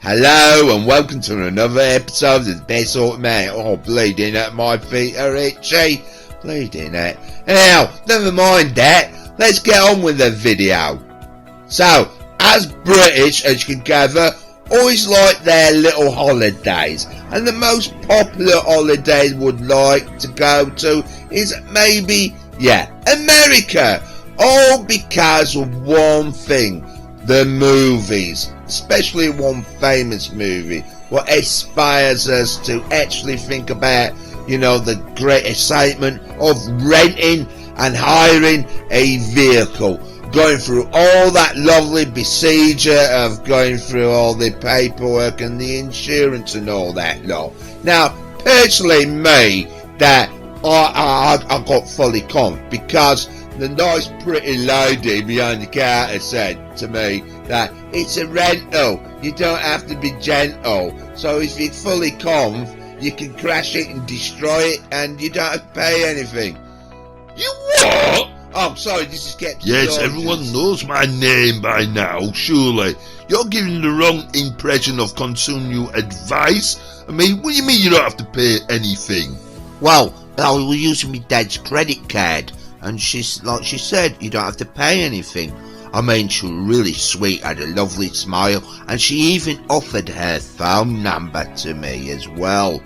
Hello and welcome to another episode of the Best Automatic. Oh, bleeding at my feet are itchy. Bleeding it. Now, never mind that. Let's get on with the video. So, as British, as you can gather, always like their little holidays. And the most popular holiday would like to go to is maybe, America. All because of one thing. The movies, especially one famous movie, what inspires us to actually think about, the great excitement of renting and hiring a vehicle, going through all that lovely procedure of going through all the paperwork and the insurance and all that lot. Now, personally, me, that I got fully comped because the nice pretty lady behind the counter said to me that it's a rental, you don't have to be gentle, so if you're fully conf, you can crash it and destroy it and you don't have to pay anything. You what? Oh, sorry, this is Captain Yes, George's. everyone knows my name by now, surely. You're giving the wrong impression of consumer advice. I mean, what do you mean you don't have to pay anything? Well, I was using my dad's credit card, and she said, you don't have to pay anything. I mean, she was really sweet, had a lovely smile, and she even offered her phone number to me as well.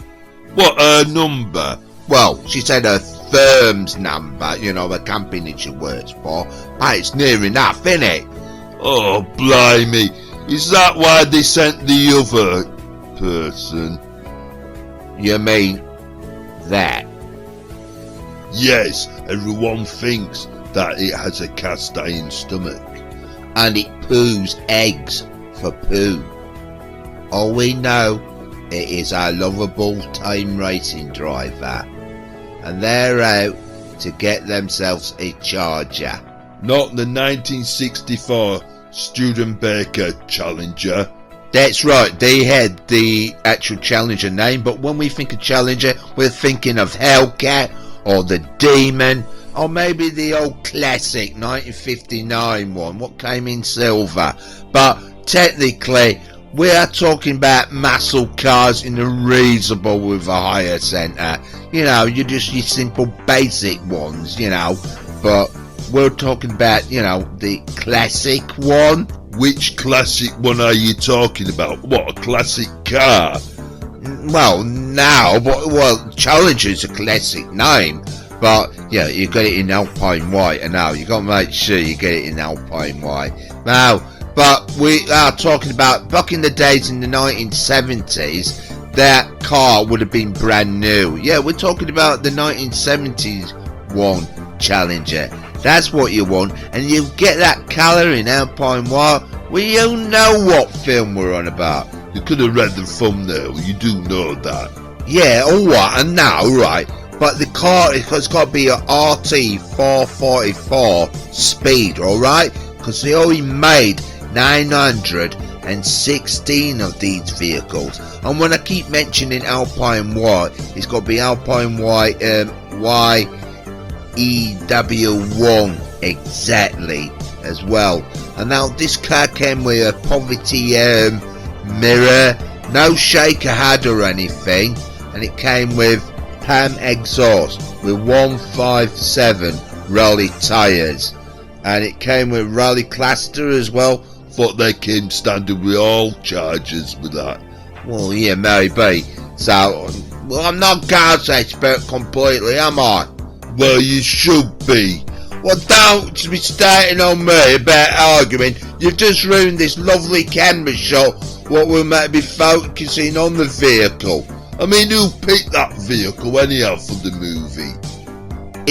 What, her number? Well, she said her firm's number, the company she works for, but it's near enough, innit? Oh, blimey. Is that why they sent the other person? You mean that? Yes, everyone thinks that it has a cast iron stomach. And it poos eggs for poo. All we know, it is our lovable time racing driver. And they're out to get themselves a Charger. Not the 1964 Studebaker Challenger. That's right, they had the actual Challenger name, but when we think of Challenger, we're thinking of Hellcat, or the Demon, or maybe the old classic 1959 one, what came in silver. But technically, we are talking about muscle cars in a reasonable with a higher centre. Your simple basic ones, but we're talking about, the classic one. Which classic one are you talking about? What, a classic car? Well, now, Challenger's a classic name, but you got it in Alpine White, and now you got to make sure you get it in Alpine White. Now, but we are talking about back in the days in the 1970s, that car would have been brand new. Yeah, we're talking about the 1970s one Challenger. That's what you want, and you get that colour in Alpine White. We don't know what film we're on about. You could have read the thumbnail, you do know that. Yeah, alright, and now, right, but the car, it's got to be a RT 444 speed, alright, because they only made 916 of these vehicles, and when I keep mentioning Alpine White, it's got to be Alpine White YEW1 exactly as well. And now this car came with a poverty mirror, no shaker head or anything, and it came with ham exhaust with 157 Raleigh tyres, and it came with Raleigh cluster as well. Thought they came standard with all Chargers with that. Well, yeah, maybe. So, I'm not cars expert completely, am I? Well, you should be. Well, don't be starting on me about arguing. You've just ruined this lovely camera shot, what we might be focusing on the vehicle. I mean, who picked that vehicle anyhow for the movie?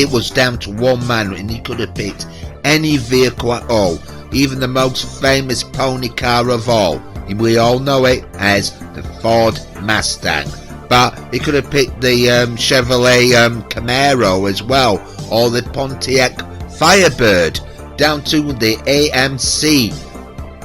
It was down to one man, and he could have picked any vehicle at all, even the most famous pony car of all. And we all know it as the Ford Mustang. But he could have picked the Chevrolet Camaro as well, or the Pontiac Firebird, down to the AMC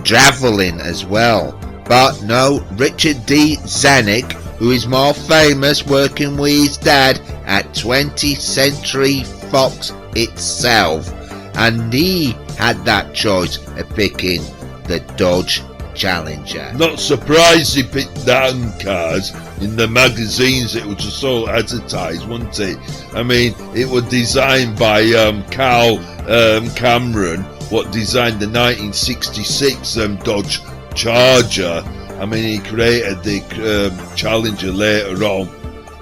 Javelin as well. But no, Richard D. Zanuck, who is more famous working with his dad at 20th Century Fox itself, and he had that choice of picking the Dodge Challenger. Not surprised he picked down cars. In the magazines it was just so advertised, wasn't it? I mean, it was designed by Carl Cameron, what designed the 1966 Dodge Charger. I mean, he created the Challenger later on.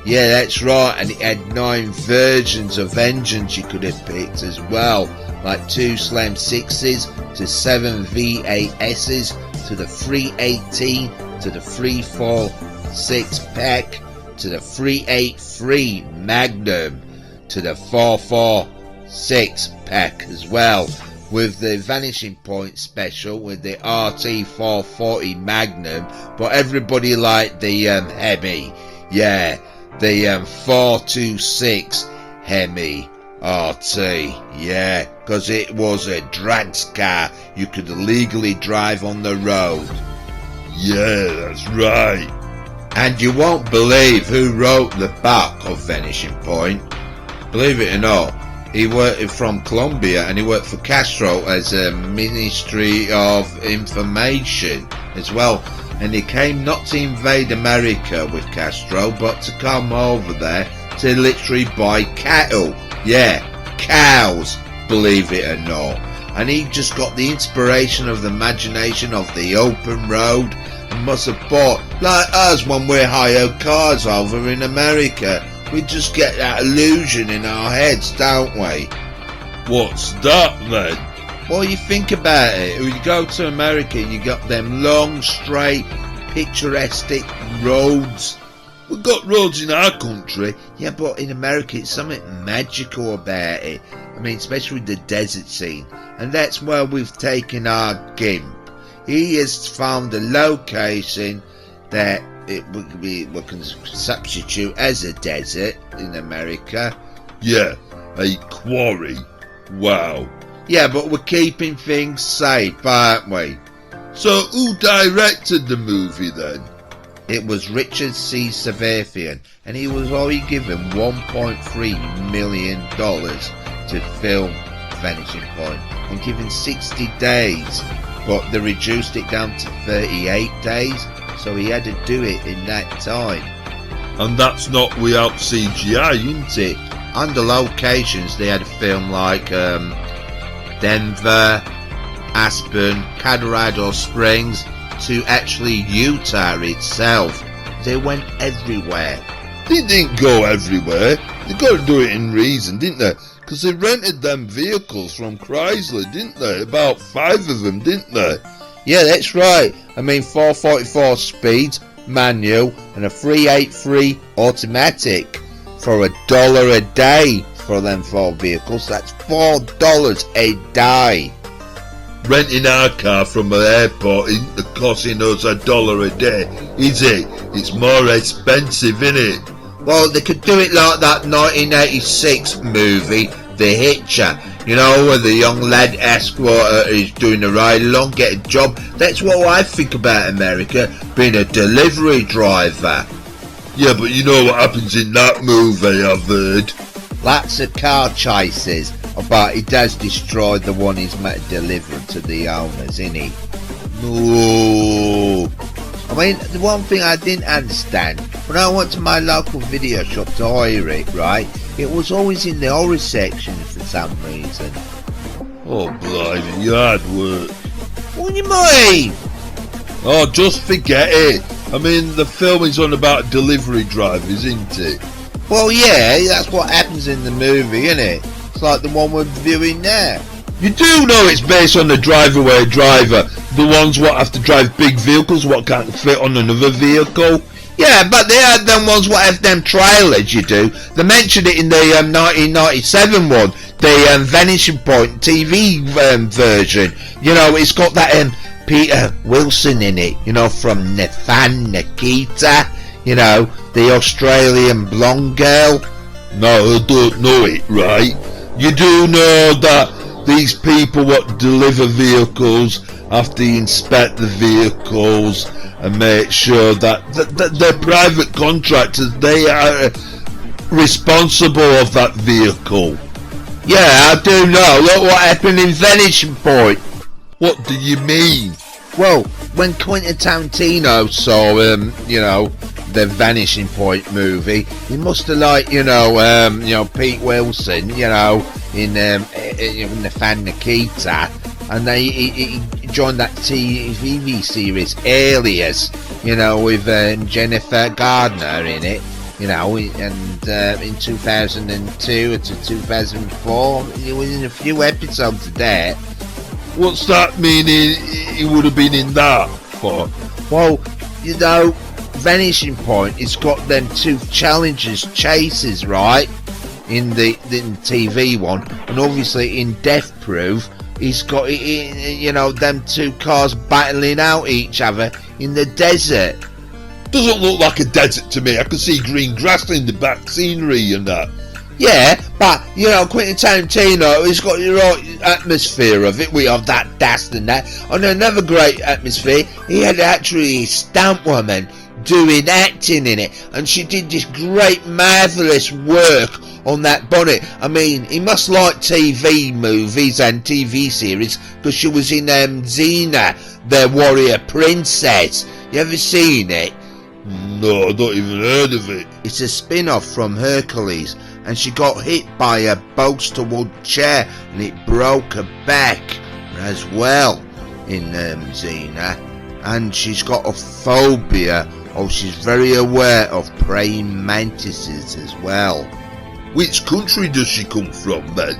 Yeah, that's right, and it had 9 versions of engines you could have picked as well, like 2 Slam 6s to 7 V8Ss to the 318 to the 346 pack to the 383 Magnum to the 446 pack as well, with the Vanishing Point special with the RT440 Magnum, but everybody liked the Hemi, yeah, the 426 Hemi RT, yeah, because it was a drag car you could legally drive on the road. Yeah, that's right. And you won't believe who wrote the back of Vanishing Point. Believe it or not, he worked from Colombia, and he worked for Castro as a Ministry of Information as well. And he came not to invade America with Castro, but to come over there to literally buy cattle. Yeah, cows, believe it or not. And he just got the inspiration of the imagination of the open road, and must have bought, like us when we hire cars over in America. We just get that illusion in our heads, don't we? What's that then? Well, you think about it. You go to America, you got them long, straight, picturesque roads. We've got roads in our country. Yeah, but in America, it's something magical about it. I mean, especially the desert scene. And that's where we've taken our gimp. He has found a location that we can substitute as a desert in America. Yeah, a quarry. Wow. Yeah, but we're keeping things safe, aren't we? So who directed the movie then? It was Richard C. Savathian, and he was only given $1.3 million to film Vanishing Point, and given 60 days, but they reduced it down to 38 days, so he had to do it in that time. And that's not without CGI, isn't it? On the locations, they had to film like Denver, Aspen, Colorado Springs, to actually Utah itself. They went everywhere. They didn't go everywhere. They got to do it in reason, didn't they? Because they rented them vehicles from Chrysler, didn't they? About 5 of them, didn't they? Yeah, that's right. I mean, 444 speeds, manual, and a 383 automatic for $1 a day for them 4 vehicles. That's $4 a day. Renting our car from an airport isn't costing us $1 a day, is it? It's more expensive, isn't it? Well, they could do it like that 1986 movie, The Hitcher. You know, where the young lad asks what he's doing a ride along, get a job. That's what I think about America, being a delivery driver. Yeah, but you know what happens in that movie, I've heard. Lots of car chases, but he does destroy the one he's delivering to the owners, innit? No. I mean, the one thing I didn't understand, when I went to my local video shop to hire it, right, it was always in the horror section for some reason. Oh, blimey, you hard work. What do you mean? Oh, just forget it. I mean, the film is on about delivery drivers, isn't it? Well, yeah, that's what happens in the movie, innit? It's like the one we're viewing now. You do know it's based on the drive-away driver, the ones what have to drive big vehicles what can't fit on another vehicle. Yeah, but they are them ones what have them trailers, you do. They mentioned it in the 1997 one, the Vanishing Point TV version. You know, it's got that Peter Wilson in it, you know, from Nikita, you know, the Australian blonde girl. No, I don't know it, right? You do know that these people what deliver vehicles have to inspect the vehicles and make sure that they're private contractors, they are responsible of that vehicle. Yeah, I do know. Look what happened in Vanishing Point. What do you mean? Well, when Quentin Tarantino saw, the Vanishing Point movie, he must have liked, Pete Wilson, in the Fan Nikita, and he joined that TV series Alias, with Jennifer Gardner in it, and in 2002 to 2004, he was in a few episodes of that. What's that meaning he would have been in that for? Well, Vanishing Point, it's got them two chases, right? In the TV one, and obviously in Death Proof, he's got them two cars battling out each other in the desert. Doesn't look like a desert to me. I can see green grass in the back scenery and that. Yeah, but Quentin Tarantino, he's got the right atmosphere of it. We have that dust and that. And another great atmosphere, he had actually a stunt woman doing acting in it, and she did this great, marvellous work on that bonnet. I mean, he must like TV movies and TV series, because she was in Xena, the Warrior Princess. You ever seen it? No, I don't even heard of it. It's a spin-off from Hercules, and she got hit by a bolster-wood chair, and it broke her back as well in Xena. And she's got a phobia, or she's very aware of praying mantises as well. Which country does she come from then?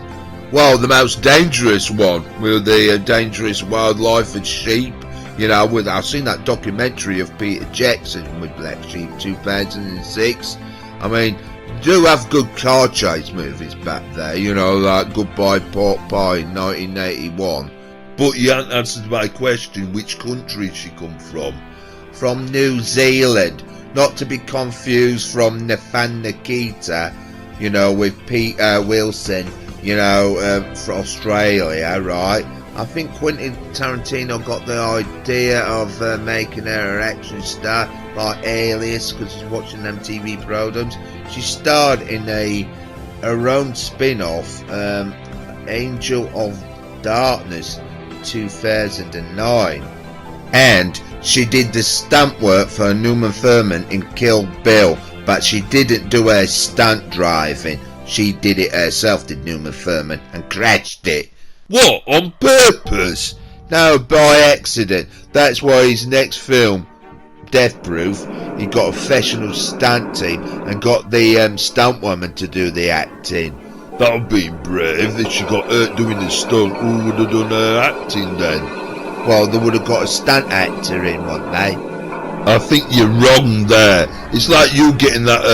Well, the most dangerous one, with the dangerous wildlife and sheep. I've seen that documentary of Peter Jackson with Black Sheep 2006. I mean, do have good car chase movies back there, like Goodbye Pork Pie in 1981. But you haven't answered my question, which country she come from? From New Zealand, not to be confused from Fan Nikita, with Peter Wilson, from Australia, right? I think Quentin Tarantino got the idea of making her an action star like Alias, because he's watching them TV programs. She starred in her own spin-off, Angel of Darkness, 2009, and she did the stunt work for Newman Thurman in Kill Bill, but she didn't do her stunt driving. She did it herself, did Newman Thurman, and crashed it. What, on purpose? No, by accident. That's why his next film, Death Proof, he got a professional stunt team and got the stunt woman to do the acting. That would be brave. If she got hurt doing the stunt, who would have done her acting then? Well, they would have got a stunt actor in, wouldn't they? I think you're wrong there. It's like you getting that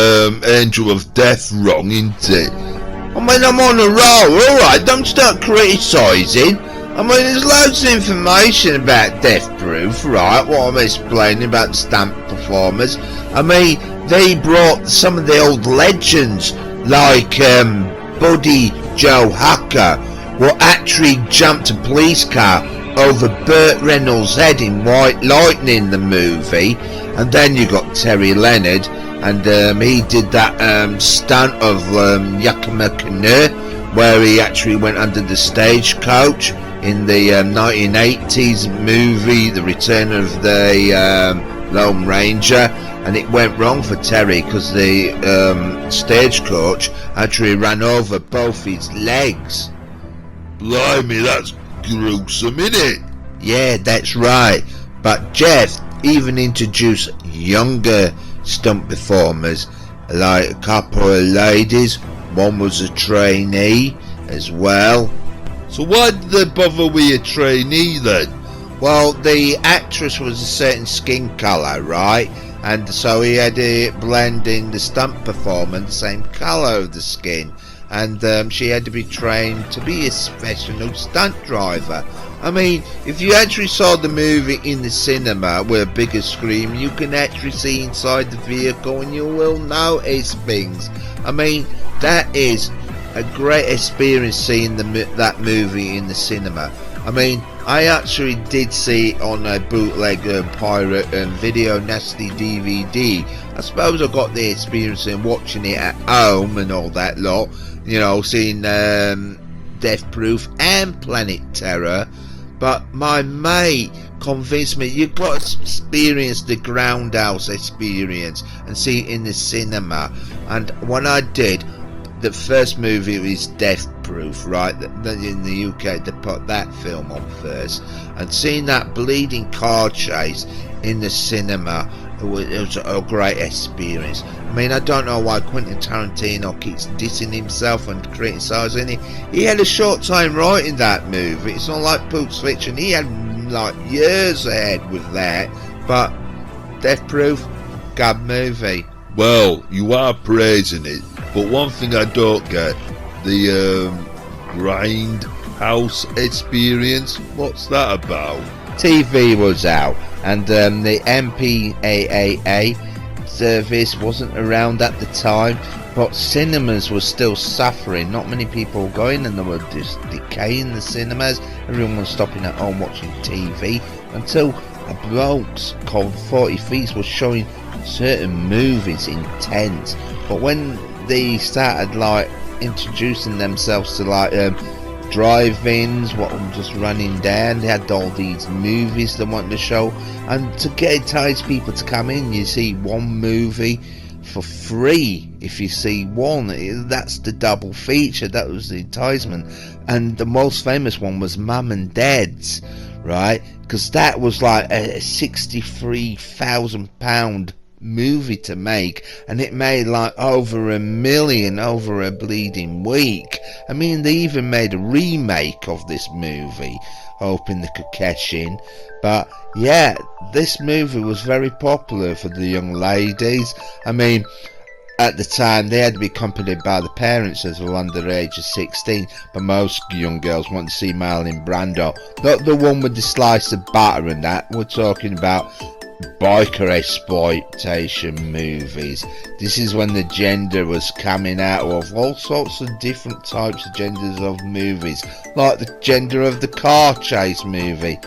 Angel of Death wrong, isn't it? I mean, I'm on a roll, alright, don't start criticising. I mean, there's loads of information about Death Proof, right, what I'm explaining about the stunt performers. I mean, they brought some of the old legends, like Buddy Joe Hucker, who actually jumped a police car over Burt Reynolds' head in White Lightning, the movie. And then you got Terry Leonard, and he did that stunt of Yakima Canoe, where he actually went under the stagecoach in the 1980s movie The Return of the Lone Ranger, and it went wrong for Terry because the stagecoach actually ran over both his legs. Blimey, that's gruesome, innit? Yeah, that's right. But Jeff even introduced younger stunt performers, like a couple of ladies. One was a trainee as well. So why did they bother with a trainee then? Well, the actress was a certain skin colour, right? And so he had to blend in the stunt performer the same colour of the skin. And she had to be trained to be a professional stunt driver. I mean, if you actually saw the movie in the cinema with a bigger screen, you can actually see inside the vehicle and you will notice things. I mean, that is a great experience seeing that movie in the cinema. I mean, I actually did see it on a bootleg pirate video nasty DVD. I suppose I got the experience in watching it at home and all that lot, you know, seeing Death Proof and Planet Terror. but my mate convinced me, you've got to experience the Groundhouse experience and see it in the cinema. And when I did, the first movie was Death Proof, right? In the UK they put that film on first, and seeing that bleeding car chase in the cinema, it was a great experience. I mean, I don't know why Quentin Tarantino keeps dissing himself and criticising it. He had a short time writing that movie. It's not like Pulp Fiction. He had like years ahead with that. But Death Proof, good movie. Well, you are praising it, but one thing I don't get, the Grindhouse experience, what's that about? TV was out, and the MPAA service wasn't around at the time, but cinemas were still suffering. Not many people were going, and they were just decaying, the cinemas. Everyone was stopping at home watching TV, until a bloke's called 40 Feet was showing certain movies in tents. But when they started like introducing themselves to like drive-ins, what were just running down, they had all these movies they wanted to show, and to entice people to come in, you see one movie for free if you see one. That's the double feature. That was the enticement. And the most famous one was Mum and Dad's, right? Because that was like a £63,000 movie to make, and it made like over $1 million over a bleeding week. I mean, they even made a remake of this movie, hoping they could cash in. But yeah, this movie was very popular for the young ladies. I mean, at the time they had to be accompanied by the parents as well, under the age of 16, but most young girls want to see Marlon Brando, not the one with the slice of butter and that. We're talking about biker exploitation movies. This is when the gender was coming out of all sorts of different types of genders of movies, like the gender of the car chase movie.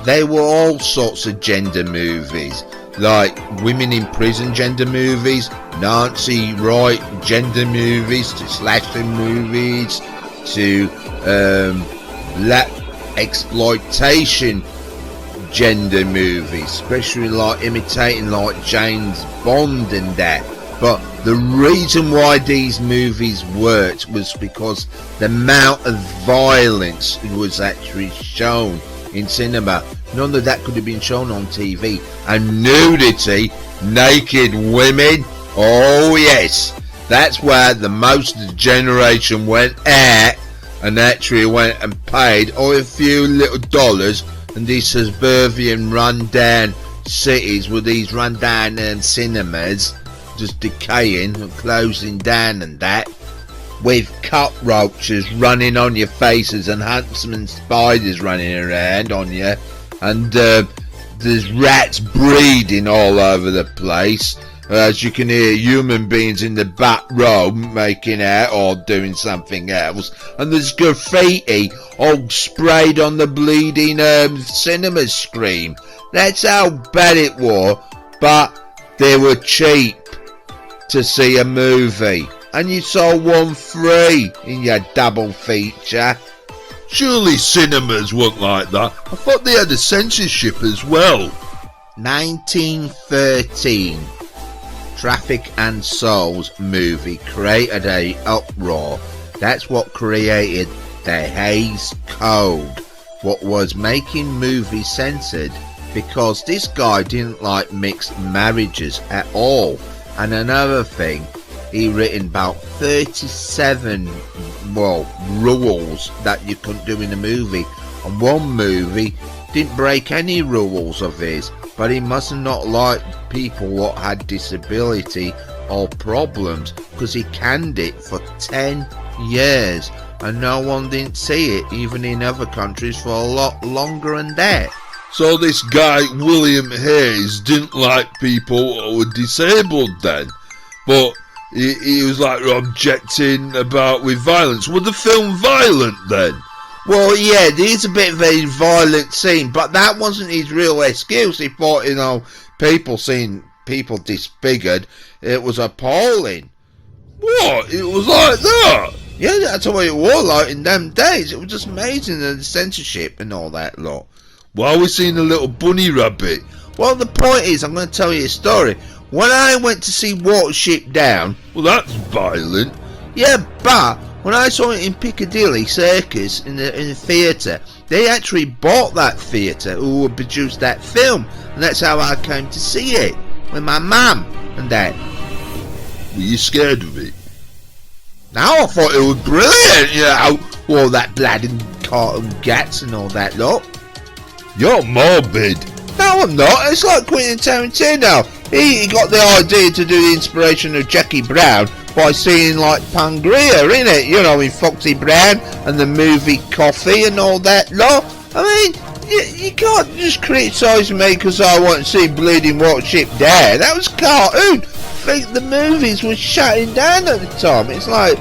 They were all sorts of gender movies, like women in prison gender movies, Nazi right gender movies, to slasher movies, to exploitation gender movies, especially like imitating like James Bond and that. But the reason why these movies worked was because the amount of violence was actually shown in cinema. None of that could have been shown on TV. And nudity, naked women, oh yes, that's where the most of the generation went out and actually went and paid a few little dollars. And these suburban run-down cities with these run-down cinemas just decaying and closing down and that, with cockroaches running on your faces and huntsman spiders running around on you, and there's rats breeding all over the place. As you can hear human beings in the back row making out or doing something else, and there's graffiti all sprayed on the bleeding cinema screen. That's how bad it was, but they were cheap to see a movie, and you saw one free in your double feature. Surely cinemas weren't like that. I thought they had a censorship as well. 1913. Traffic and Souls movie created a uproar. That's what created the Hays Code, what was making movies censored, because this guy didn't like mixed marriages at all. And another thing, he written about 37 rules that you couldn't do in a movie, and one movie didn't break any rules of his. But he must not like people what had disability or problems, because he canned it for 10 years and no one didn't see it, even in other countries, for a lot longer than that. So this guy William Hayes didn't like people who were disabled then, but he was like objecting about with violence. Was the film violent then? Well, yeah, there's a bit of a violent scene, but that wasn't his real excuse. He thought, people seeing people disfigured, it was appalling. What? It was like that? Yeah, that's what it was like in them days. It was just amazing, the censorship and all that lot. Why are we seeing a little bunny rabbit? Well, the point is, I'm going to tell you a story. When I went to see Watership Down, Well, that's violent. yeah, but when I saw it in Piccadilly Circus in the theatre, they actually bought that theatre who had produced that film, and that's how I came to see it with my mum and dad. Were you scared of it? Now I thought it was brilliant, you know, all that blood and cartoon gats and all that lot. You're morbid. No, I'm not. It's like Quentin Tarantino. He got the idea to do the inspiration of Jackie Brown by seeing like Pangria, innit? You know, in Foxy Brown and the movie Coffee and all that lot. I mean, you can't just criticise me because I want to see Bleeding Watership Down. That was cartoon. I think the movies were shutting down at the time. It's like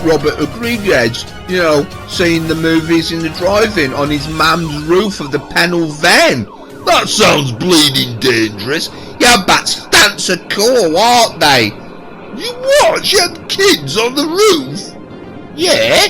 Robert Rodriguez, you know, seeing the movies in the drive-in on his mum's roof of the panel van. That sounds bleeding dangerous. Yeah, but stunts are cool, aren't they? You what? You had kids on the roof? Yeah.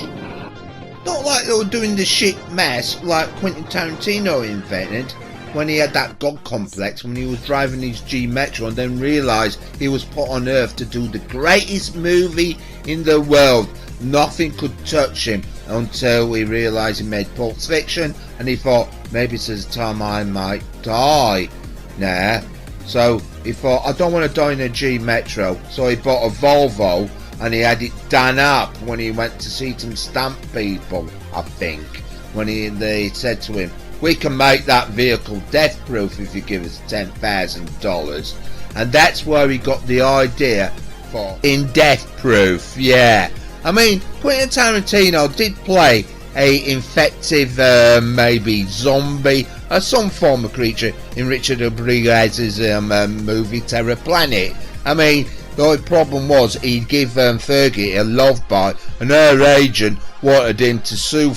Not like they were doing the shit mess like Quentin Tarantino invented when he had that god complex when he was driving his G Metro and then realised he was put on earth to do the greatest movie in the world. Nothing could touch him until he realised he made Pulp Fiction, and he thought, maybe it's the time I might die now. So he thought, I don't want to die in a G Metro, so he bought a Volvo and he had it done up when he went to see some stamp people, I think, when they said to him, we can make that vehicle death proof if you give us $10,000. And that's where he got the idea for in death proof. Yeah, I mean, Quentin Tarantino did play a infective maybe zombie or some form of creature in Richard Rodriguez's movie Terror Planet. I mean, the only problem was he'd give Fergie a love bite, and her agent wanted him to sue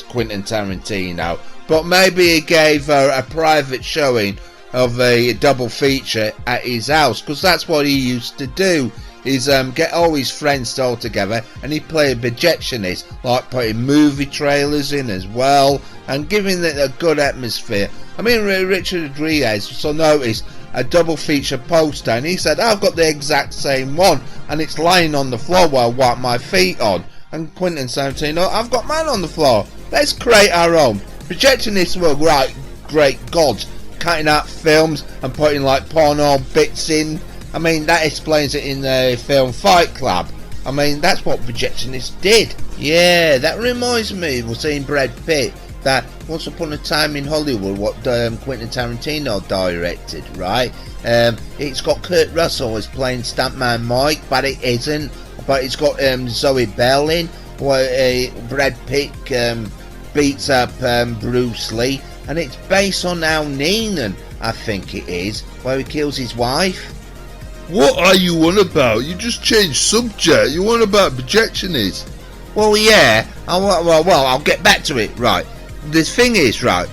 Quentin Tarantino, but maybe he gave her a private showing of a double feature at his house, because that's what he used to do, is get all his friends all together and he'd play a projectionist, like putting movie trailers in as well and giving it a good atmosphere. I mean, Richard Rodriguez so noticed a double feature poster and he said, I've got the exact same one and it's lying on the floor where I wipe my feet on. And Quentin Tarantino, I've got mine on the floor, let's create our own. Projectionists were great gods, cutting out films and putting like porno bits in. I mean, that explains it in the film Fight Club. I mean, that's what projectionists did. Yeah, that reminds me of seeing Brad Pitt, that Once Upon a Time in Hollywood, what Quentin Tarantino directed, right? It's got Kurt Russell as playing Stuntman Mike, but it isn't. But it's got Zoe Bell in, where Brad Pitt beats up Bruce Lee, and it's based on Al Neenan, I think it is, where he kills his wife. What are you on about? You just changed subject. You on about projectionists? Well, yeah. I'll get back to it. Right. The thing is, right,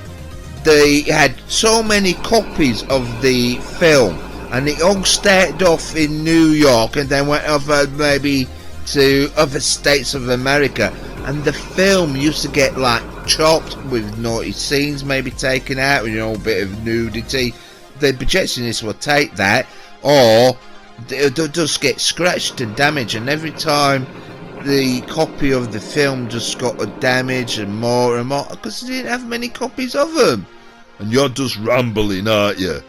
they had so many copies of the film, and it all started off in New York, and then went over maybe to other states of America, and the film used to get like chopped with naughty scenes, maybe taken out, you know, a bit of nudity. The projectionists will take that, or they'll just get scratched and damaged, and every time the copy of the film just got damaged and more, because they didn't have many copies of them. And you're just rambling, aren't you?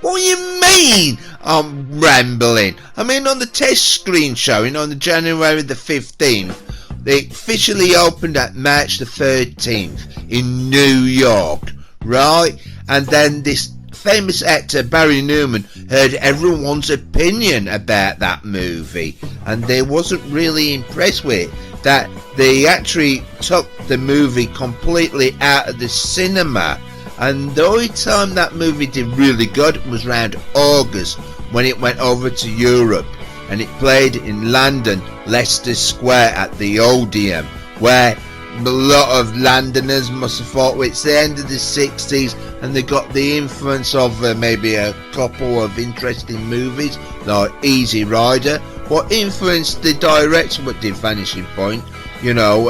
What do you mean I'm rambling? I mean, on the test screen showing on the January the 15th, they officially opened at March the 13th in New York, right? And then this famous actor Barry Newman heard everyone's opinion about that movie, and they wasn't really impressed with it, that they actually took the movie completely out of the cinema. And the only time that movie did really good was around August, when it went over to Europe and it played in London, Leicester Square at the Odeon, where a lot of Londoners must have thought, well, it's the end of the 60s and they got the influence of maybe a couple of interesting movies like Easy Rider, what influenced the director what did Vanishing Point, you know,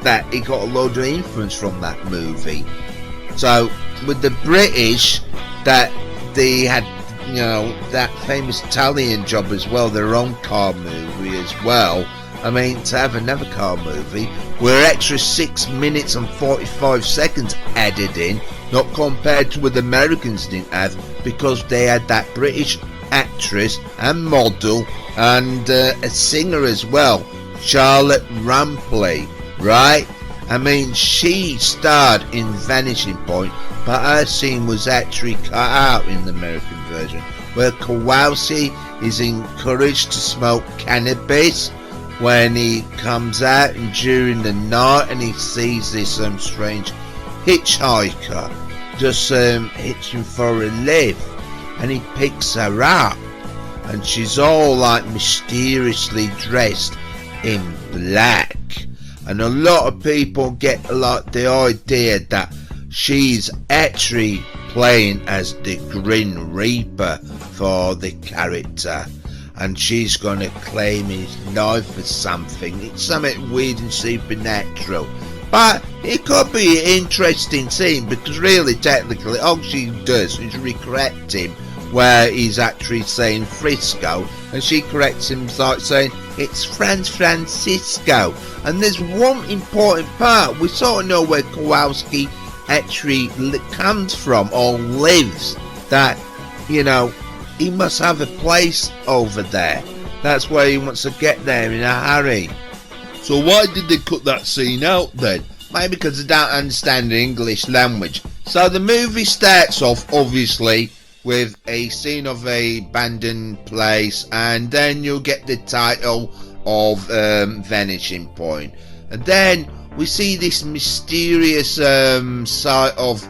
that he got a load of influence from that movie. So with the British, that they had, you know, that famous Italian job as well, their own car movie as well. I mean, to have another car movie where extra 6 minutes and 45 seconds added in, not compared to what the Americans didn't have, because they had that British actress and model and a singer as well, Charlotte Rampling, right? I mean, she starred in Vanishing Point, but her scene was actually cut out in the American version, where Kowalski is encouraged to smoke cannabis when he comes out and during the night, and he sees this strange hitchhiker just hitching for a lift, and he picks her up, and she's all like mysteriously dressed in black, and a lot of people get like the idea that she's actually playing as the Grim Reaper for the character, and she's gonna claim his knife or something. It's something weird and supernatural, but it could be an interesting scene, because really technically all she does is recorrect him where he's actually saying Frisco, and she corrects him like saying it's Francisco. And there's one important part: we sort of know where Kowalski actually comes from or lives, that, you know, he must have a place over there. That's why he wants to get there in a hurry. So why did they cut that scene out then? Maybe because they don't understand the English language. So the movie starts off obviously with a scene of a abandoned place, and then you'll get the title of Vanishing Point, and then we see this mysterious sight of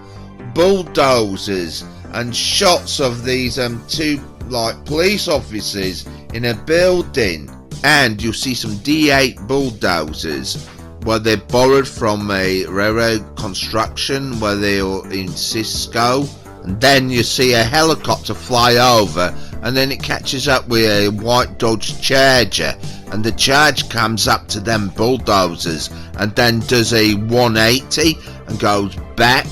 bulldozers and shots of these two like police officers in a building, and you'll see some D8 bulldozers where they're borrowed from a railroad construction where they're in Cisco, and then you see a helicopter fly over, and then it catches up with a white Dodge Charger, and the Charge comes up to them bulldozers and then does a 180 and goes back,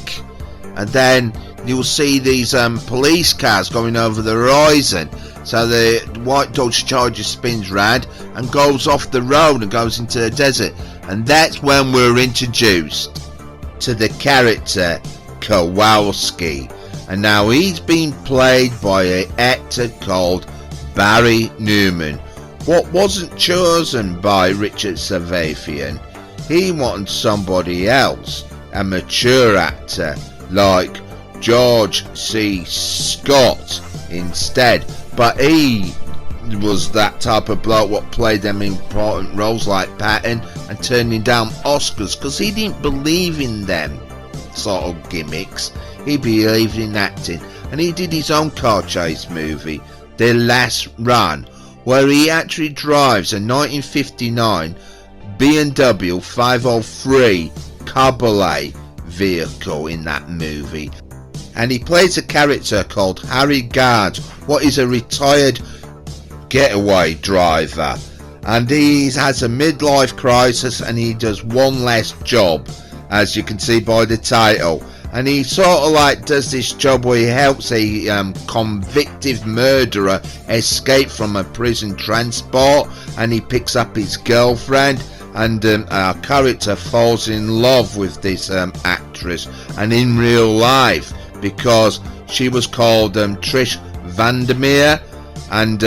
and then you'll see these police cars going over the horizon. So the white Dodge Charger spins round and goes off the road and goes into the desert, and that's when we're introduced to the character Kowalski, and now he's been played by an actor called Barry Newman. What wasn't chosen by Richard Savafian, he wanted somebody else, a mature actor like George C. Scott instead, but he was that type of bloke what played them important roles like Patton and turning down Oscars because he didn't believe in them sort of gimmicks. He believed in acting, and he did his own car chase movie, The Last Run, where he actually drives a 1959 B&W 503 Cabriolet vehicle in that movie, and he plays a character called Harry Gard, what is a retired getaway driver, and he has a midlife crisis, and he does one last job, as you can see by the title, and he sort of like does this job where he helps a convicted murderer escape from a prison transport, and he picks up his girlfriend, and our character falls in love with this actress, and in real life, because she was called Trish Vandermeer, and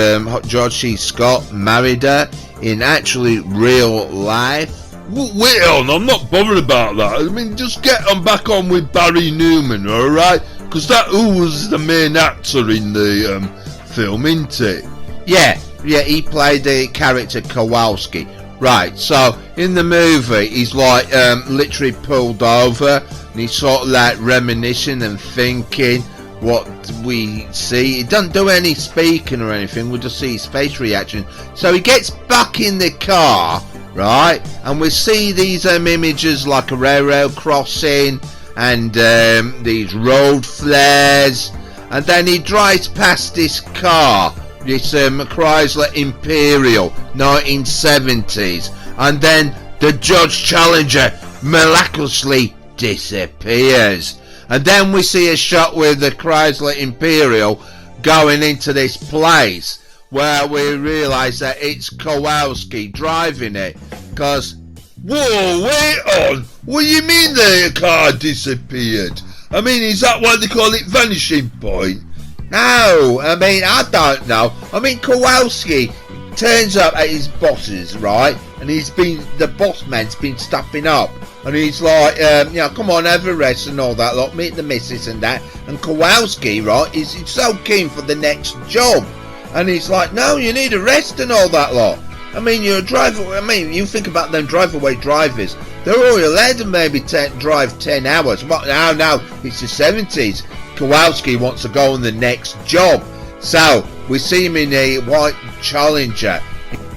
George C. Scott married her in actually real life. Wait on, I'm not bothered about that. I mean, just get on back on with Barry Newman, alright? Because that who was the main actor in the film, isn't it? Yeah, he played the character Kowalski. Right, so in the movie he's like literally pulled over, and he's sort of like reminiscing and thinking what we see. He doesn't do any speaking or anything, we just see his face reaction. So he gets back in the car, right, and we see these images like a railroad crossing and these road flares, and then he drives past this car, this Chrysler Imperial 1970s, and then the Dodge Challenger miraculously disappears. And then we see a shot with the Chrysler Imperial going into this place where we realise that it's Kowalski driving it, because... Whoa, wait on! What do you mean the car disappeared? I mean, is that why they call it vanishing point? No, I mean, I don't know. I mean, Kowalski turns up at his boss's, right? And the boss man's been stopping up. And he's like, come on, have a rest and all that lot, meet the missus and that. And Kowalski, right, he's so keen for the next job. And he's like, no, you need a rest and all that lot. I mean, you're a driver. I mean, you think about them drive-away drivers. They're only allowed to maybe drive 10 hours. But now, it's the 70s. Kowalski wants to go on the next job. So, we see him in a white Challenger.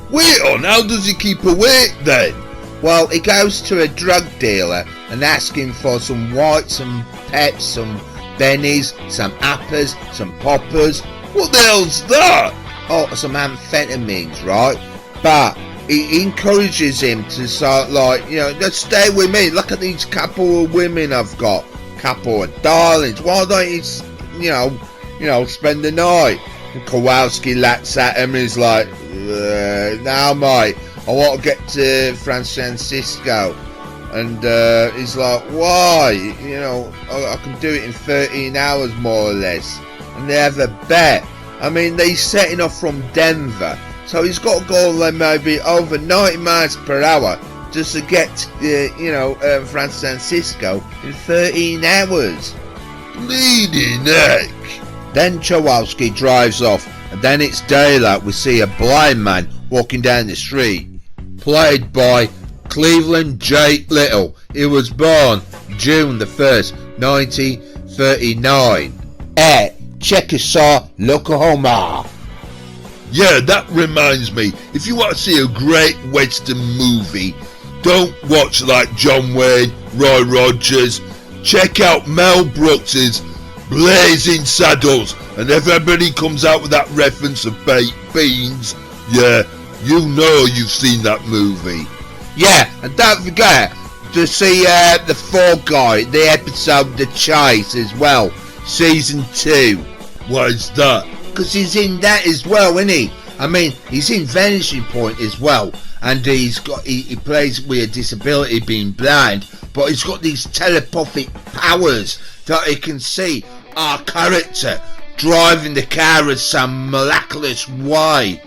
Wait on, how does he keep awake then? Well, he goes to a drug dealer and asks him for some white, some peps, some bennies, some uppers, some poppers. What the hell's that? Oh, some amphetamines, right? But he encourages him to start, like, just stay with me. Look at these couple of women I've got. Couple of darlings. Why don't you, spend the night? And Kowalski lats at him and he's like, now mate, I want to get to Francisco. And he's like, why? I can do it in 13 hours more or less. And they have a bet. I mean, they're setting off from Denver. So he's got to go like maybe over 90 miles per hour just to get to, Francisco in 13 hours. Bleeding heck. Then Kowalski drives off, and then it's daylight. We see a blind man walking down the street, played by Cleveland J. Little. He was born June the 1st, 1939 at Chickasaw, Oklahoma. Yeah, that reminds me, if you want to see a great Western movie, don't watch like John Wayne, Roy Rogers. Check out Mel Brooks's Blazing Saddles, and if everybody comes out with that reference of baked beans, yeah, you know you've seen that movie. Yeah, and don't forget to see the Fall Guy, the episode The Chase as well, season 2. Why is that? Because he's in that as well, isn't he? I mean, he's in Vanishing Point as well, and he plays with a disability, being blind, but he's got these telepathic powers that he can see our character driving the car in some miraculous way.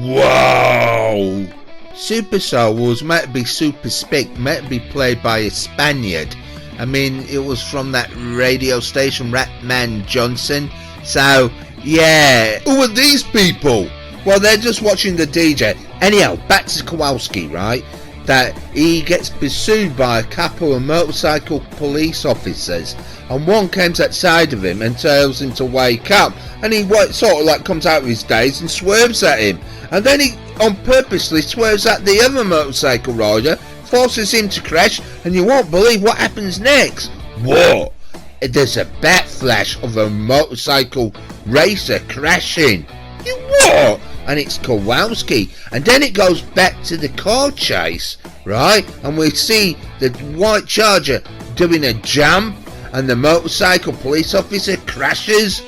Wow! Super Soul was meant to be super spick, meant to be played by a Spaniard. I mean, it was from that radio station, Ratman Johnson. So, yeah. Who are these people? Well, they're just watching the DJ. Anyhow, back to Kowalski, right? That he gets pursued by a couple of motorcycle police officers, and one comes outside of him and tells him to wake up, and he sort of like comes out of his daze and swerves at him, and then he purposely swerves at the other motorcycle rider, forces him to crash, and you won't believe what happens next. What? There's a backflash of a motorcycle racer crashing. You what? And it's Kowalski, and then it goes back to the car chase, right? And we see the white Charger doing a jump, and the motorcycle police officer crashes.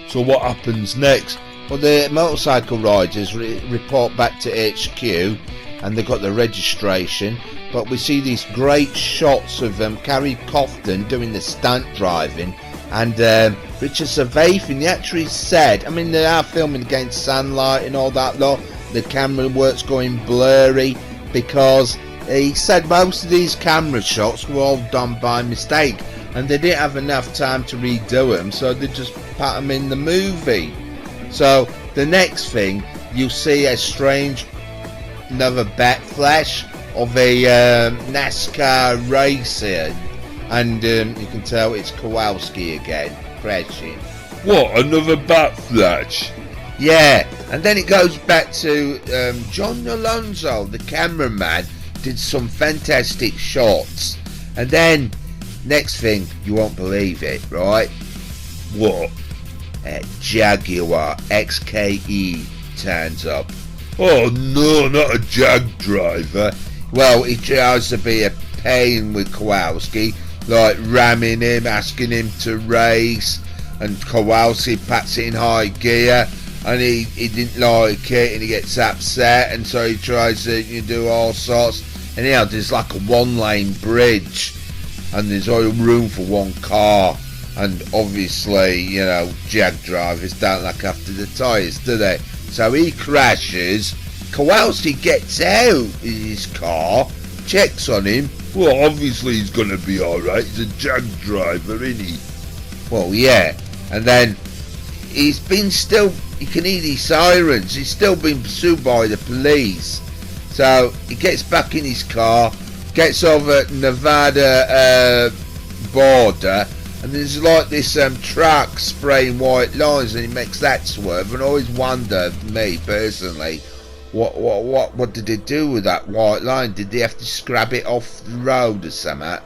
So what happens next? Well, the motorcycle riders report back to HQ, and they've got the registration, but we see these great shots of Carrie Cofton doing the stunt driving, and Richard Surveithin. He actually said, I mean, they are filming against sunlight and all that lot, the camera work's going blurry, because he said most of these camera shots were all done by mistake, and they didn't have enough time to redo them, so they just put them in the movie. So the next thing, you see a strange another backflash of a NASCAR racer, and you can tell it's Kowalski again crashing. What, another backflash? Yeah, and then it goes back to John Alonso, the cameraman, did some fantastic shots, and then next thing, you won't believe it, right? What? Jaguar XKE turns up. Oh no, not a Jag driver. Well, he tries to be a pain with Kowalski, like ramming him, asking him to race, and Kowalski puts it in high gear, and he didn't like it, and he gets upset, and so he tries to do all sorts. Anyhow, there's like a one-lane bridge, and there's only room for one car, and obviously, Jag drivers don't look after the tyres, do they? So he crashes. Kowalski gets out of his car, checks on him. Well, obviously he's gonna be alright. He's a Jag driver, isn't he? Well, yeah. And then he can hear these sirens. He's still being pursued by the police. So he gets back in his car, gets over Nevada border, and there's like this truck spraying white lines, and he makes that swerve. And I always wonder, me personally, what did they do with that white line? Did they have to scrap it off the road or something?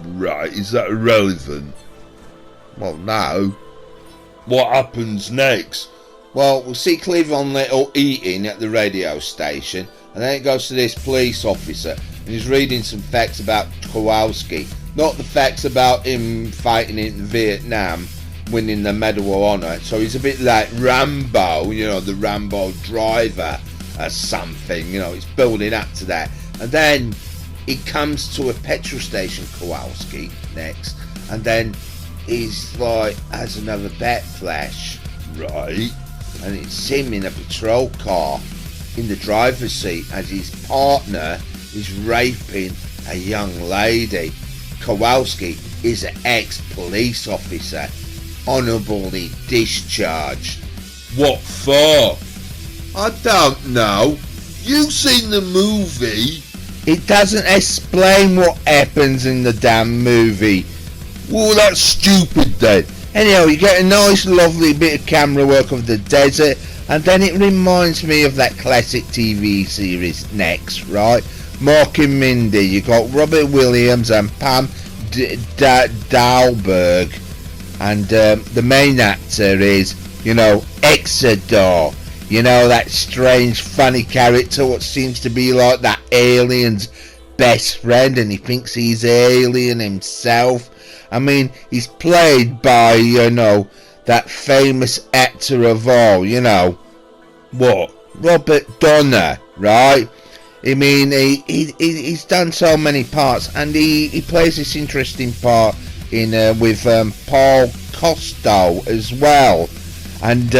Right, is that relevant? Well, no. What happens next? Well, we'll see Cleavon Little eating at the radio station, and then it goes to this police officer, and he's reading some facts about Kowalski. Not the facts about him fighting in Vietnam, winning the Medal of Honor. So he's a bit like Rambo, the Rambo driver or something. He's building up to that. And then he comes to a petrol station, Kowalski, next, and then he's like, has another bet flash. Right. And it's him in a patrol car in the driver's seat as his partner is raping a young lady. Kowalski is an ex-police officer, honourably discharged. What for? I don't know. You seen the movie? It doesn't explain what happens in the damn movie. Well, that's stupid then. Anyhow, you get a nice lovely bit of camera work of the desert, and then it reminds me of that classic TV series Next, right? Mark and Mindy, you got Robert Williams and Pam Dahlberg, and the main actor is, Exodar, that strange funny character what seems to be like that alien's best friend, and he thinks he's alien himself. I mean, he's played by, that famous actor of all, What? Robert Donner, right? I mean, he's done so many parts, and he plays this interesting part in with Paul Costo as well, and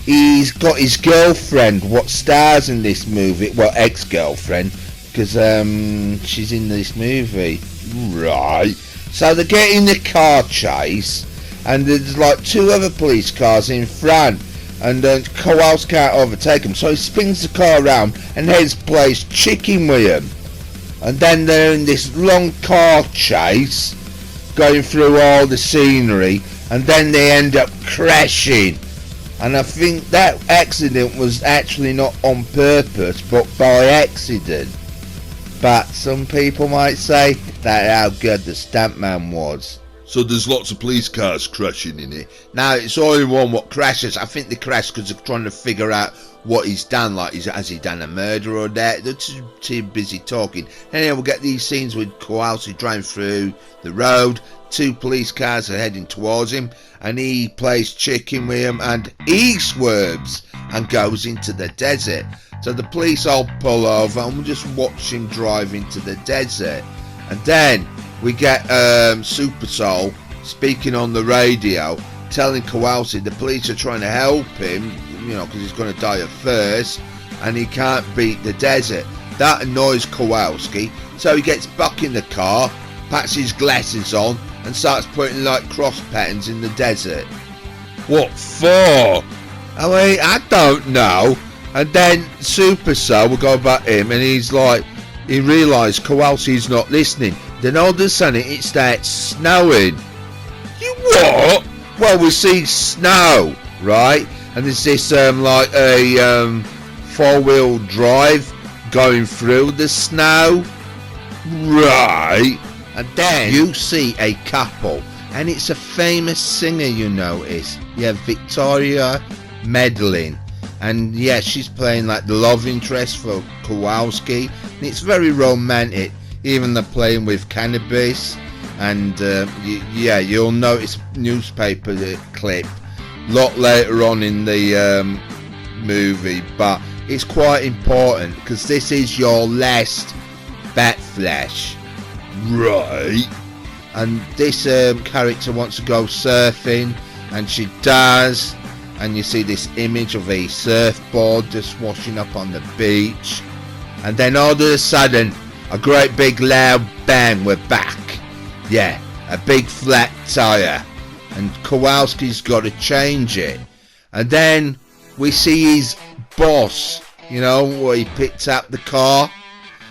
he's got his girlfriend what stars in this movie, well, ex-girlfriend, because she's in this movie. Right. So they get in the car chase, and there's like two other police cars in front, and Kowalski can't overtake him, so he spins the car around and heads plays chicken with him. And then they're in this long car chase, going through all the scenery, and then they end up crashing. And I think that accident was actually not on purpose, but by accident. But some people might say that how good the stuntman was. So there's lots of police cars crashing in it. Now it's only one what crashes. I think they crash because they're trying to figure out what he's done. Like, has he done a murder or that? They're too busy talking. Anyway, we'll get these scenes with Kowalski driving through the road. Two police cars are heading towards him, and he plays chicken with him, and he swerves and goes into the desert. So the police all pull over, and we just watch him drive into the desert. And then we get Super Soul speaking on the radio, telling Kowalski the police are trying to help him, because he's going to die of thirst, and he can't beat the desert. That annoys Kowalski, so he gets back in the car, puts his glasses on, and starts putting like cross patterns in the desert. What for? I don't know. And then Super Soul will go about him, and he's like, he realised Kowalski's not listening. Then all of a sudden it starts snowing. You what? Well, we see snow, right? And there's this like a 4-wheel drive going through the snow. Right. And then you see a couple, and it's a famous singer, you notice. Yeah, Victoria Medlin. And yeah, she's playing like the love interest for Kowalski, and it's very romantic. Even they're playing with cannabis, and yeah, you'll notice a newspaper clip a lot later on in the movie, but it's quite important because this is your last Batflesh. Right. And this character wants to go surfing, and she does. And you see this image of a surfboard just washing up on the beach. And then all of a sudden, a great big loud bang, we're back. Yeah, a big flat tire. And Kowalski's got to change it. And then we see his boss, you know, where he picked up the car.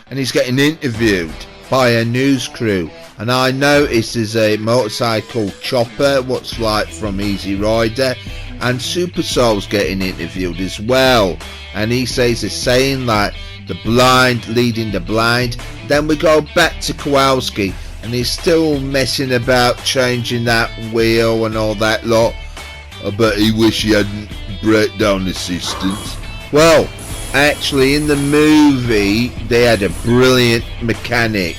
And he's getting interviewed by a news crew. And I noticed there's a motorcycle chopper, what's like from Easy Rider. And Super Soul's getting interviewed as well, and he says the saying like the blind leading the blind. Then we go back to Kowalski, and he's still messing about changing that wheel and all that lot. I bet he wish he hadn't breakdown assistance. Well, actually in the movie they had a brilliant mechanic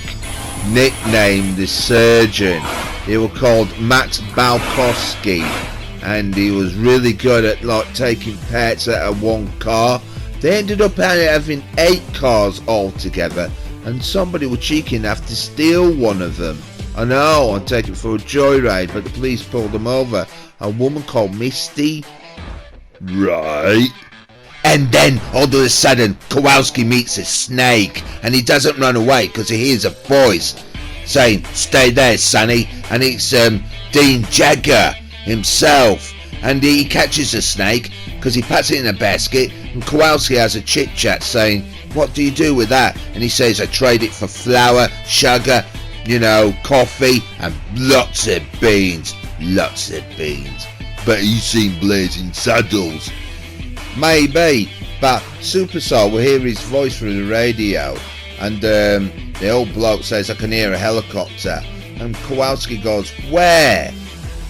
nicknamed the Surgeon. They were called Max Balkowski, and he was really good at like taking parts out of one car. They ended up having 8 cars altogether, and somebody was cheeky enough to steal one of them. I know, and take it for a joyride, but the police pulled them over. A woman called Misty. Right. And then all of a sudden Kowalski meets a snake, and he doesn't run away because he hears a voice saying, "Stay there, Sonny," and it's Dean Jagger himself, and he catches a snake because he puts it in a basket, and Kowalski has a chit chat saying, "What do you do with that?" And he says, "I trade it for flour, sugar, you know, coffee, and lots of beans." Lots of beans. Bet he's seen Blazing Saddles. Maybe, but Super Soul will hear his voice through the radio, and the old bloke says, "I can hear a helicopter," and Kowalski goes, "Where?"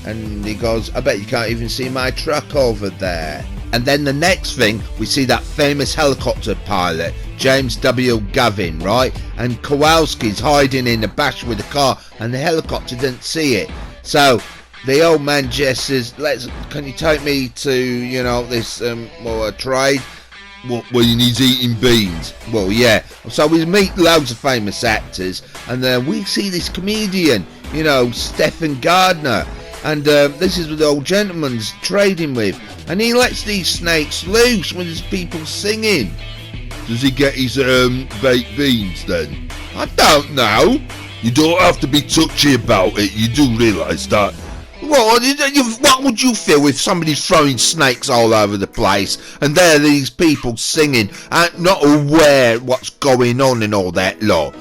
And he goes, "I bet you can't even see my truck over there." And then the next thing, we see that famous helicopter pilot, James W. Gavin, right? And Kowalski's hiding in the bash with the car, and the helicopter didn't see it. So the old man just says, "Can you take me to, you know, this a trade?" Well, he needs eating beans. Well, yeah. So we meet loads of famous actors, and we see this comedian, you know, Stephen Gardner. And this is what the old gentleman's trading with, and he lets these snakes loose when there's people singing. Does he get his baked beans then? I don't know. You don't have to be touchy about it. You do realise that. Well, what would you feel if somebody's throwing snakes all over the place, and there are these people singing and not aware what's going on and all that lot?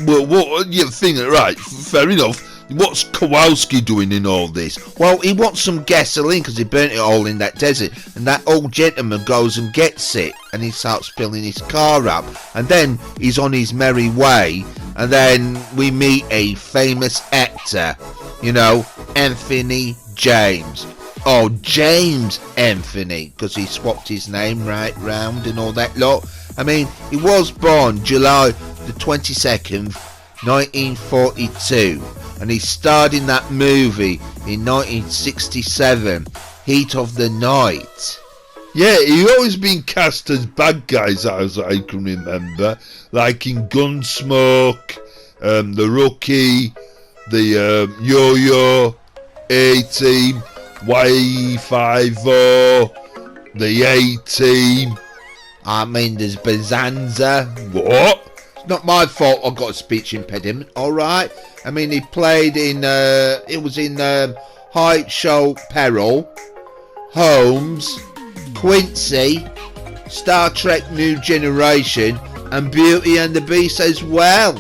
Well, you think it right? Fair enough. What's Kowalski doing in all this? Well, he wants some gasoline because he burnt it all in that desert, and that old gentleman goes and gets it, and he starts filling his car up, and then he's on his merry way, and then we meet a famous actor, you know, Anthony James. Oh, James Anthony, because he swapped his name right round and all that lot. I mean, he was born July the 22nd, 1942. And he starred in that movie in 1967, Heat of the Night. Yeah, he always been cast as bad guys, as I can remember, like in Gunsmoke, The Rookie, the Yo-Yo, A-Team, Y50, the A-Team. I mean, there's Bonanza. What? It's not my fault I got a speech impediment, alright? I mean, he played in, it was in High Show Peril, Holmes, Quincy, Star Trek New Generation, and Beauty and the Beast as well.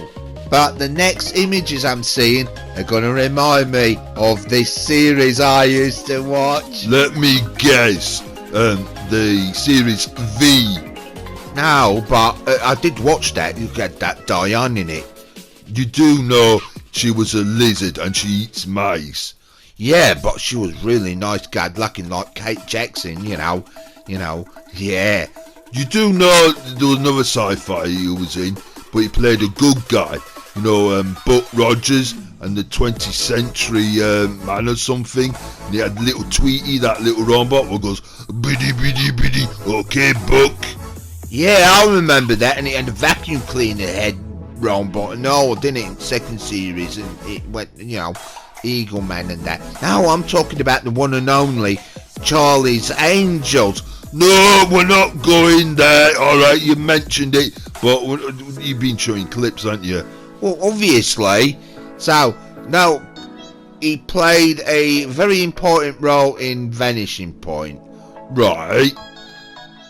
But the next images I'm seeing are going to remind me of this series I used to watch. Let me guess, the series V. No, but I did watch that. You had that Diane in it. You do know she was a lizard and she eats mice. Yeah, but she was really nice, God, looking like Kate Jackson, you know, yeah. You do know there was another sci-fi he was in, but he played a good guy. You know, Buck Rogers and the 20th Century Man or something. And he had little Tweety, that little robot, who goes, biddy, biddy, biddy, okay, Buck. Yeah, I remember that, and it had a vacuum cleaner head robot and all, didn't it, in second series, and it went, you know, Eagle Man and that. Now I'm talking about the one and only Charlie's Angels. No, we're not going there. Alright, you mentioned it, but you've been showing clips, haven't you? Well, obviously. So, now, he played a very important role in Vanishing Point. Right.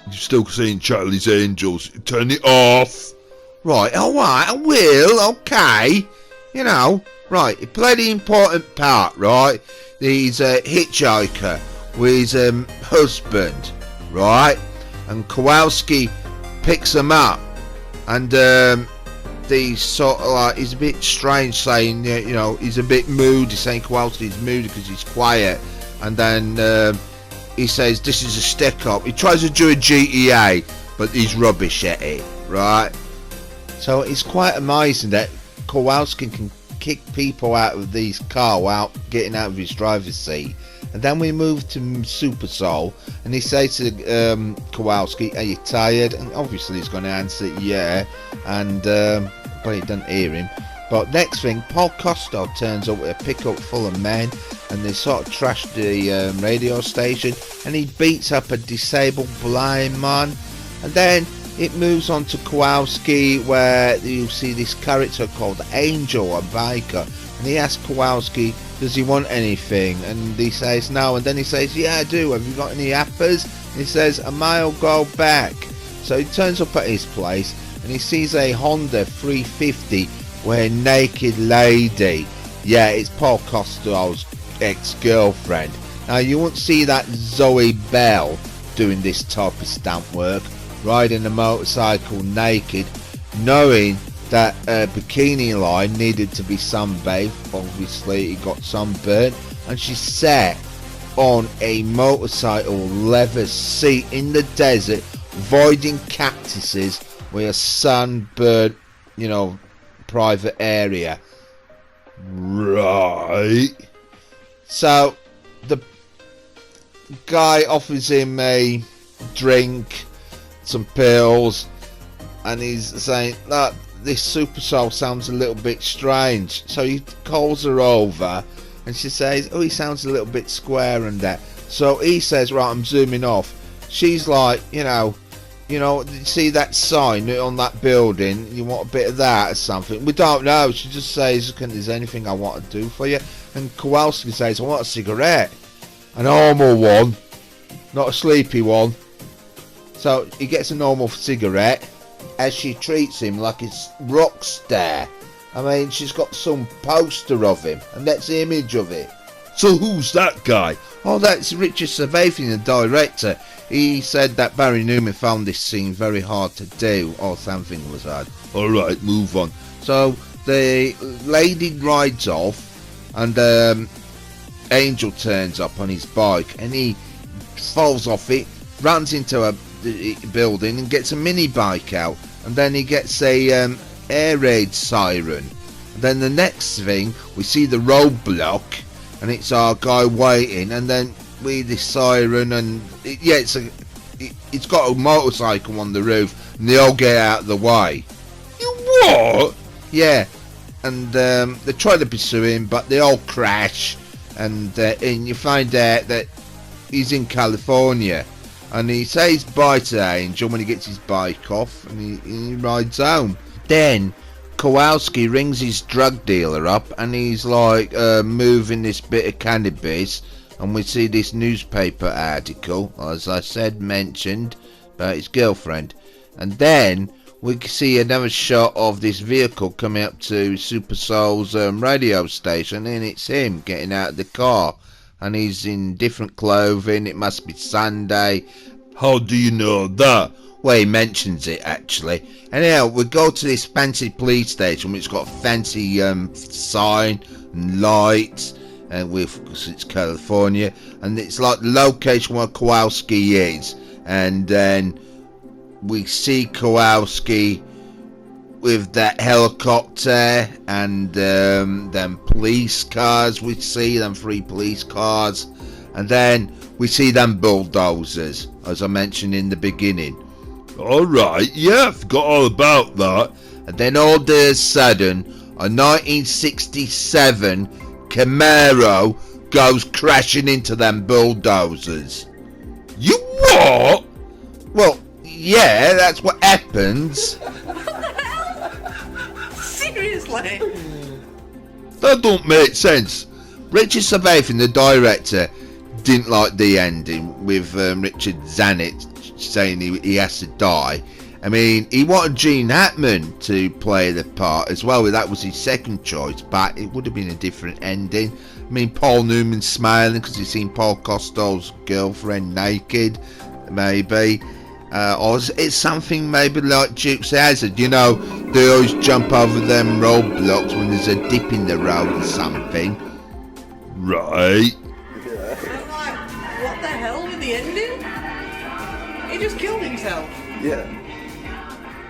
You're still saying Charlie's Angels. Turn it off. Right, alright, I will, okay. You know, right, he played an important part, right? He's a hitchhiker with his husband, right? And Kowalski picks him up, and he's sort of like, he's a bit strange saying, you know, he's a bit moody, saying Kowalski's moody because he's quiet, and then he says this is a stick up. He tries to do a GTA, but he's rubbish at it, right? So it's quite amazing that Kowalski can kick people out of these car without getting out of his driver's seat. And then we move to Super Soul, and he says to Kowalski, "Are you tired?" And obviously he's going to answer yeah, and but he doesn't hear him. But next thing, Paul Costello turns up with a pickup full of men, and they sort of trash the radio station, and he beats up a disabled blind man. And then it moves on to Kowalski, where you see this character called Angel, a biker, and he asks Kowalski, does he want anything? And he says no, and then he says, yeah, I do, have you got any apples? And he says, a mile go back. So he turns up at his place, and he sees a Honda 350 with a naked lady. Yeah, it's Paul Costello's ex-girlfriend. Now, you won't see that Zoe Bell doing this type of stunt work, riding a motorcycle naked, knowing that bikini line needed to be sunbathed. Obviously he got sunburnt, and she sat on a motorcycle leather seat in the desert, avoiding cactuses with a sunburnt, you know, private area. Right. So the guy offers him a drink, some pills, and he's saying, look, this Super Soul sounds a little bit strange. So he calls her over, and she says, oh, he sounds a little bit square and that. So he says, right, I'm zooming off. She's like, you know, see that sign on that building, you want a bit of that or something? We don't know. She just says, is there anything I want to do for you? And Kowalski says, I want a cigarette, a normal one, not a sleepy one. So he gets a normal cigarette, as she treats him like he's rock star. I mean, she's got some poster of him, and that's the image of it. So who's that guy? Oh, that's Richard Savafian, the director. He said that Barry Newman found this scene very hard to do, or something was hard. Alright, move on. So the lady rides off, and Angel turns up on his bike, and he falls off it, runs into a building and gets a mini bike out, and then he gets a air raid siren. And then the next thing, we see the roadblock, and it's our guy waiting, and then we the siren, and it's got a motorcycle on the roof, and they all get out of the way. You what? Yeah, and they try to pursue him, but they all crash, and you find out that he's in California. And he says bye to Angel when he gets his bike off, and he rides home. Then Kowalski rings his drug dealer up, and he's like moving this bit of cannabis, and we see this newspaper article, as I said, mentioned, about his girlfriend. And then we see another shot of this vehicle coming up to Super Soul's radio station, and it's him getting out of the car. And he's in different clothing. It must be Sunday. How do you know that? Well, he mentions it, actually. Anyhow, we go to this fancy police station, which got a fancy sign and lights. and because it's California, and it's like the location where Kowalski is, and then we see Kowalski with that helicopter and them police cars. We see them 3 police cars, and then we see them bulldozers, as I mentioned in the beginning. Alright, yeah, I forgot all about that. And then all of a sudden, a 1967 Camaro goes crashing into them bulldozers. You what? Well, yeah, that's what happens. Seriously? That don't make sense. Richard Surveithan, the director, didn't like the ending with Richard Zanuck saying he has to die. I mean, he wanted Gene Hackman to play the part as well. That was his second choice, but it would have been a different ending. I mean, Paul Newman smiling because he's seen Paul Costello's girlfriend naked, maybe. Or it's something maybe like Dukes of Hazzard. You know, they always jump over them roadblocks when there's a dip in the road or something. Right. I'm like, what the hell with the ending? He just killed himself. Yeah.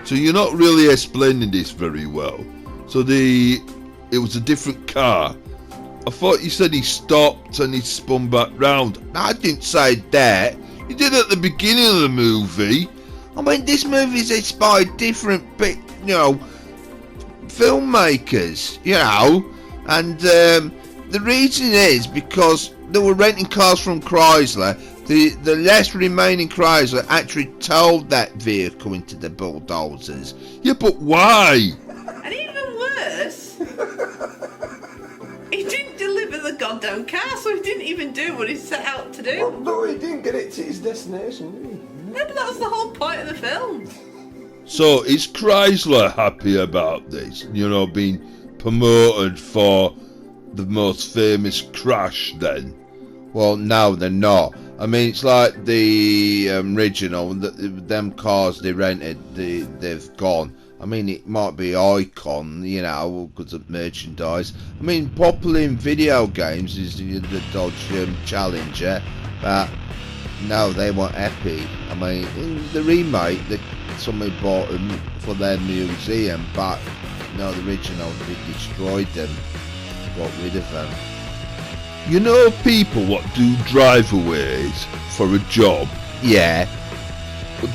So you're not really explaining this very well. So it was a different car. I thought you said he stopped and he spun back round. No, I didn't say that. You did at the beginning of the movie. I mean, this movie's inspired different, filmmakers, and the reason is because they were renting cars from Chrysler. The last remaining Chrysler actually towed that vehicle into the bulldozers. Yeah, but why? And even worse, he didn't deliver the goddamn car, so he didn't even do what he set out to Well, do. no, he didn't get it to his destination, did he? No, but that's the whole point of the film. So is Chrysler happy about this? Being promoted for the most famous crash then? Well, no, they're not. I mean, it's like the original, them cars they rented, they've gone. I mean, it might be Icon, because of merchandise. I mean, popular in video games is the Dodge Challenger, but no, they weren't happy. I mean, in the remake, somebody bought them for their museum, but no, the original, they destroyed them, got rid of them. You know people what do driveaways for a job? Yeah, But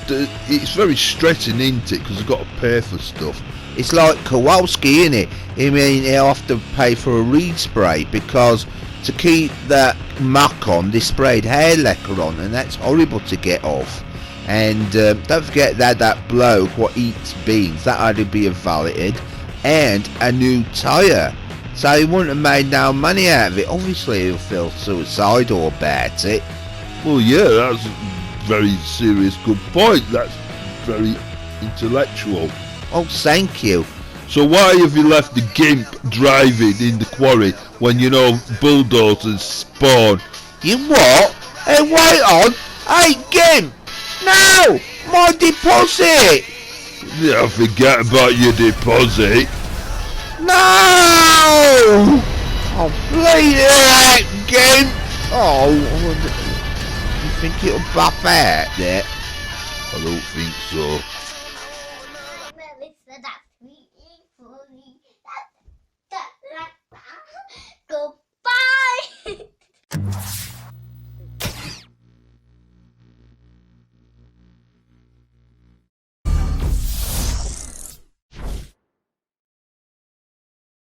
it's very stressing, isn't it? Because they've got to pay for stuff. it's like Kowalski, innit? I mean, he'll have to pay for a respray because to keep that muck on, they sprayed hair lacquer on, and that's horrible to get off. And don't forget that bloke what eats beans, that had to be evaluated, and a new tyre. So he wouldn't have made no money out of it. Obviously he'll feel suicidal about it. Well, yeah, that's a very serious, good point. That's very intellectual. Oh, thank you. So why have you left the gimp driving in the quarry when bulldozers spawn? You what? Hey, wait on. Hey, Gimp. No, my deposit. Yeah, forget about your deposit. No! Oh, bleed it, Gimp. Oh, you think it'll buff out there? I don't think so. Goodbye.